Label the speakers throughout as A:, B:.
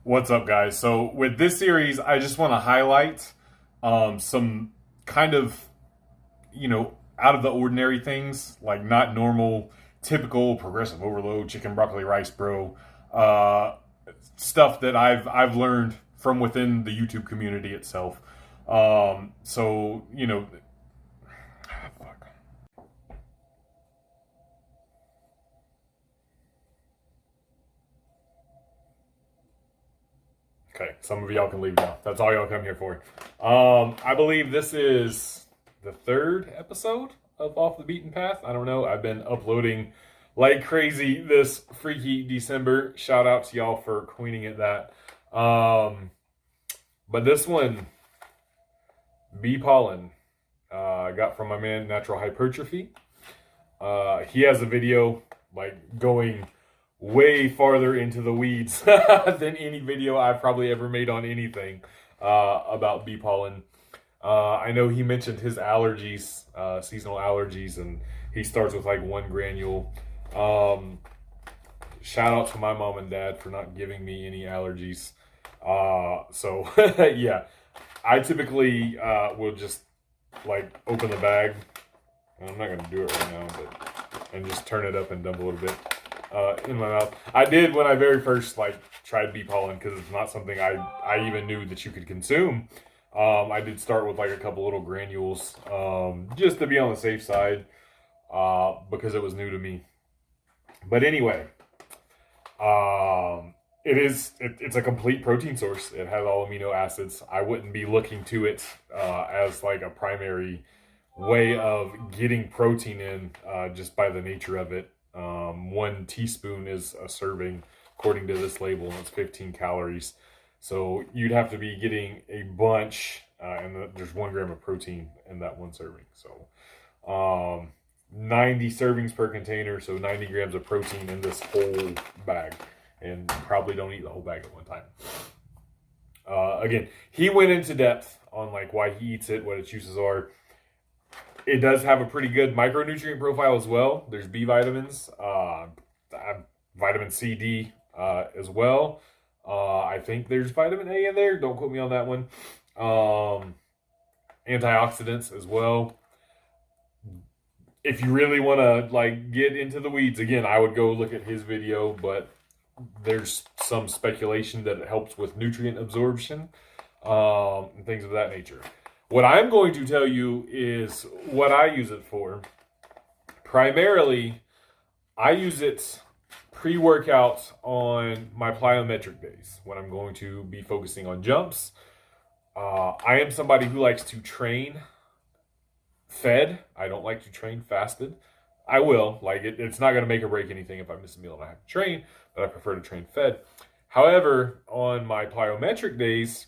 A: What's up, guys? So with this series, I just want to highlight some kind of, out of the ordinary things, like not normal, typical progressive overload, chicken, broccoli, rice, bro, uh, stuff that I've learned from within the YouTube community itself. So fuck. Okay, some of y'all can leave now. That's all y'all come here for. I believe this is the third episode of Off the Beaten Path. I don't know. I've been uploading like crazy this freaky December. Shout out to y'all for queening it that. But this one, bee pollen, I got from my man Natural Hypertrophy. He has a video like going way farther into the weeds than any video I've probably ever made on anything about bee pollen. I know he mentioned his allergies, seasonal allergies, and he starts with like 1 granule. Shout out to my mom and dad for not giving me any allergies. So yeah, I typically will just like open the bag. I'm not gonna do it right now, and just turn it up and dump a little bit in my mouth. I did when I very first tried bee pollen, because it's not something I even knew that you could consume. I did start with like a couple little granules, just to be on the safe side, because it was new to me. But anyway, it's a complete protein source. It has all amino acids. I wouldn't be looking to it as like a primary way of getting protein in, just by the nature of it. 1 teaspoon is a serving according to this label, and it's 15 calories. So you'd have to be getting a bunch, and there's 1 gram of protein in that 1 serving. So 90 servings per container, so 90 grams of protein in this whole bag. And probably don't eat the whole bag at one time. Again, he went into depth on like why he eats it, what its uses are. It does have a pretty good micronutrient profile as well. There's B vitamins, vitamin C, D as well. I think there's vitamin A in there. Don't quote me on that one. Antioxidants as well. If you really want to like get into the weeds, again, I would go look at his video, but there's some speculation that it helps with nutrient absorption, and things of that nature. What I'm going to tell you is what I use it for. Primarily, I use it pre-workout on my plyometric days when I'm going to be focusing on jumps. I am somebody who likes to train fed. I don't like to train fasted. I will. It's not going to make or break anything if I miss a meal and I have to train, but I prefer to train fed. However, on my plyometric days,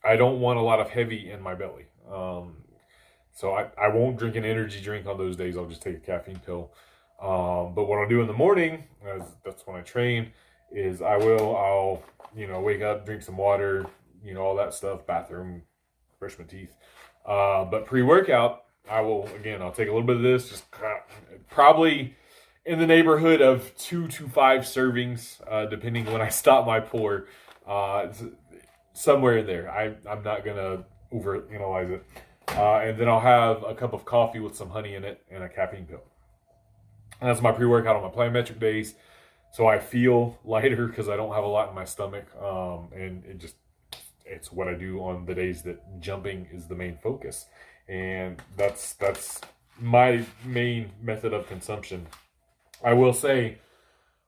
A: I don't want a lot of heavy in my belly. So I won't drink an energy drink on those days. I'll just take a caffeine pill. But what I'll do in the morning, that's when I train, is I'll wake up, drink some water, all that stuff, bathroom, brush my teeth. But pre-workout, I'll take a little bit of this, just probably in the neighborhood of 2 to 5 servings, depending when I stop my pour. Somewhere in there. I'm not going to overanalyze it. And then I'll have a cup of coffee with some honey in it and a caffeine pill. And that's my pre-workout on my plyometric days. So I feel lighter because I don't have a lot in my stomach. And it's what I do on the days that jumping is the main focus. And that's my main method of consumption. I will say,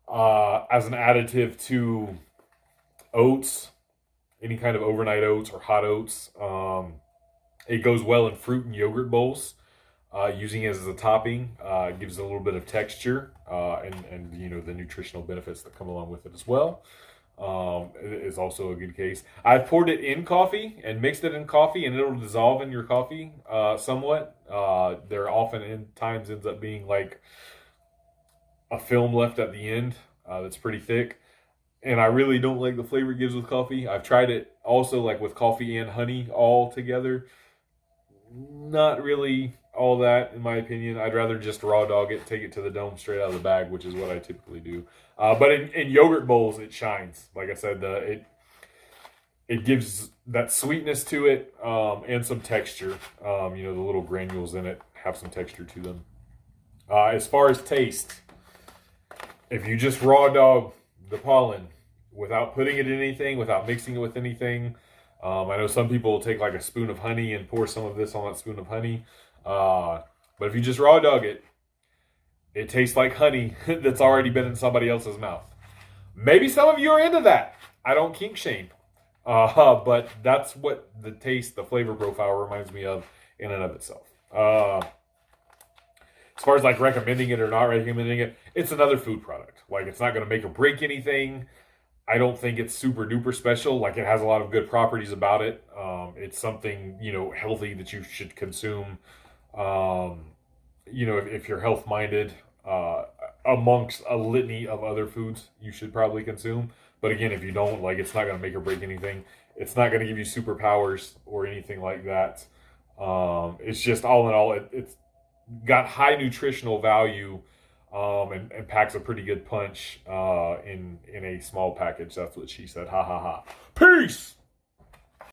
A: as an additive to oats, any kind of overnight oats or hot oats, it goes well in fruit and yogurt bowls. Using it as a topping gives it a little bit of texture, and the nutritional benefits that come along with it as well. Is also a good case. I've poured it in coffee and mixed it in coffee, and it'll dissolve in your coffee somewhat. There often times ends up being like a film left at the end that's pretty thick. And I really don't like the flavor it gives with coffee. I've tried it also like with coffee and honey all together. Not really all that, in my opinion. I'd rather just raw dog it, take it to the dome straight out of the bag, which is what I typically do. But in yogurt bowls, it shines. Like I said, it gives that sweetness to it, and some texture. You know, the little granules in it have some texture to them. As far as taste, if you just raw dog the pollen without putting it in anything, without mixing it with anything, I know some people will take like a spoon of honey and pour some of this on that spoon of honey. But if you just raw dog it, it tastes like honey that's already been in somebody else's mouth. Maybe some of you are into that. I don't kink shame. But that's what the taste, the flavor profile reminds me of in and of itself. As far as like recommending it or not recommending it, it's another food product. Like, it's not going to make or break anything. I don't think it's super duper special. Like, it has a lot of good properties about it. It's something, you know, healthy that you should consume. You know, if you're health minded, amongst a litany of other foods you should probably consume. But again, if you don't, like, it's not going to make or break anything. It's not going to give you superpowers or anything like that. It's just, all in all, it's got high nutritional value, and packs a pretty good punch in a small package. That's what she said. Ha ha ha. Peace!